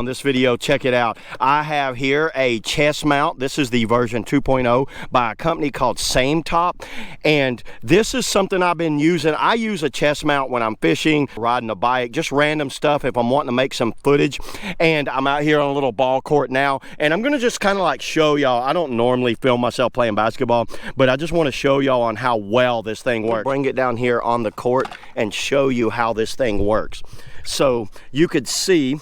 On this video, check it out. I have here a chest mount. This is the version 2.0 by a company called Sametop, and this is something I've been using. I use a chest mount when I'm fishing, riding a bike, just random stuff if I'm wanting to make some footage. And I'm out here on a little ball court now, and I'm gonna just kind of like show y'all. I don't normally film myself playing basketball, but I just want to show y'all on how well this thing works. Bring it down here on the court and show you how this thing works. So you could see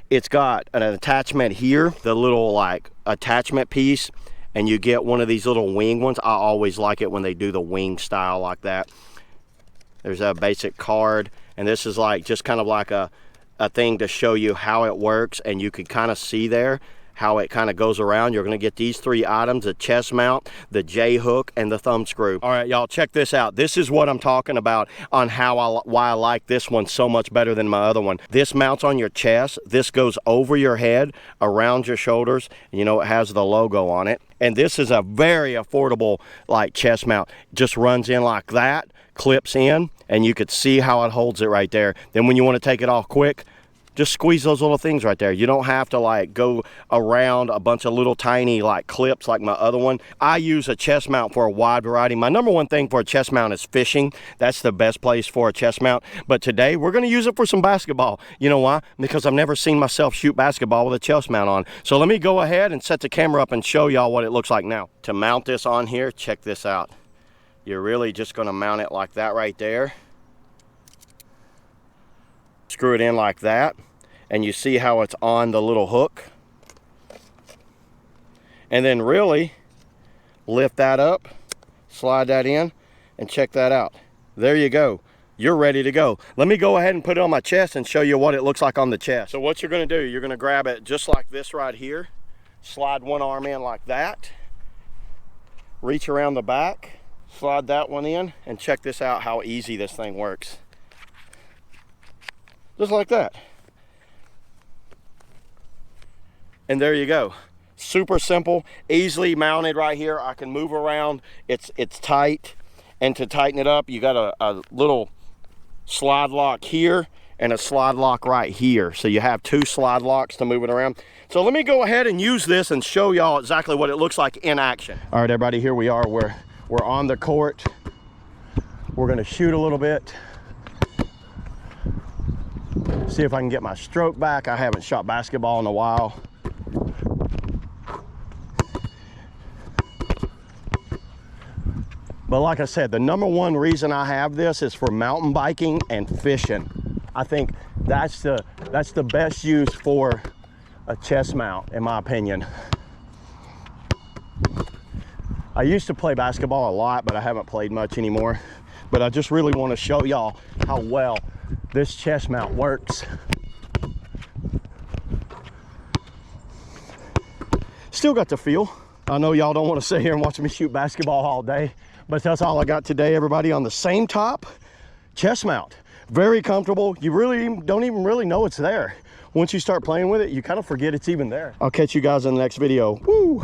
it's got an attachment here, the little like attachment piece, and you get one of these little wing ones. I always like it when they do the wing style like that. There's a basic card, and this is like just kind of like a thing to show you how it works, and you can kind of see there how it kind of goes around. You're going to get these three items: the chest mount, the J hook, and the thumb screw. All right, y'all, check this out. This is what I'm talking about on why I like this one so much better than my other one. This mounts on your chest. This goes over your head, around your shoulders. You know, it has the logo on it. And this is a very affordable like chest mount. Just runs in like that, clips in, and you could see how it holds it right there. Then when you want to take it off quick, just squeeze those little things right there. You don't have to like go around a bunch of little tiny like clips like my other one. I use a chest mount for a wide variety. My number one thing for a chest mount is fishing. That's the best place for a chest mount. But today we're gonna use it for some basketball. You know why? Because I've never seen myself shoot basketball with a chest mount on. So let me go ahead and set the camera up and show y'all what it looks like now. To mount this on here, check this out. You're really just gonna mount it like that right there. Screw it in like that. And you see how it's on the little hook. And then really lift that up, slide that in, and check that out. There you go. You're ready to go. Let me go ahead and put it on my chest and show you what it looks like on the chest. So what you're gonna do, you're gonna grab it just like this right here, slide one arm in like that, reach around the back, slide that one in, and check this out how easy this thing works. Just like that. And there you go. Super simple, easily mounted right here. I can move around. It's tight. And to tighten it up, you got a little slide lock here and a slide lock right here. So you have two slide locks to move it around. So let me go ahead and use this and show y'all exactly what it looks like in action. All right, everybody, here we are. We're on the court. We're gonna shoot a little bit. See if I can get my stroke back. I haven't shot basketball in a while. But like I said, the number one reason I have this is for mountain biking and fishing. I think that's the best use for a chest mount, in my opinion. I used to play basketball a lot, but I haven't played much anymore. But I just really want to show y'all how well this chest mount works. Still got the feel. I know y'all don't want to sit here and watch me shoot basketball all day, but that's all I got today, everybody, on the Sametop chest mount. Very comfortable. You really don't even really know it's there. Once you start playing with it, you kind of forget it's even there. I'll catch you guys in the next video. Woo!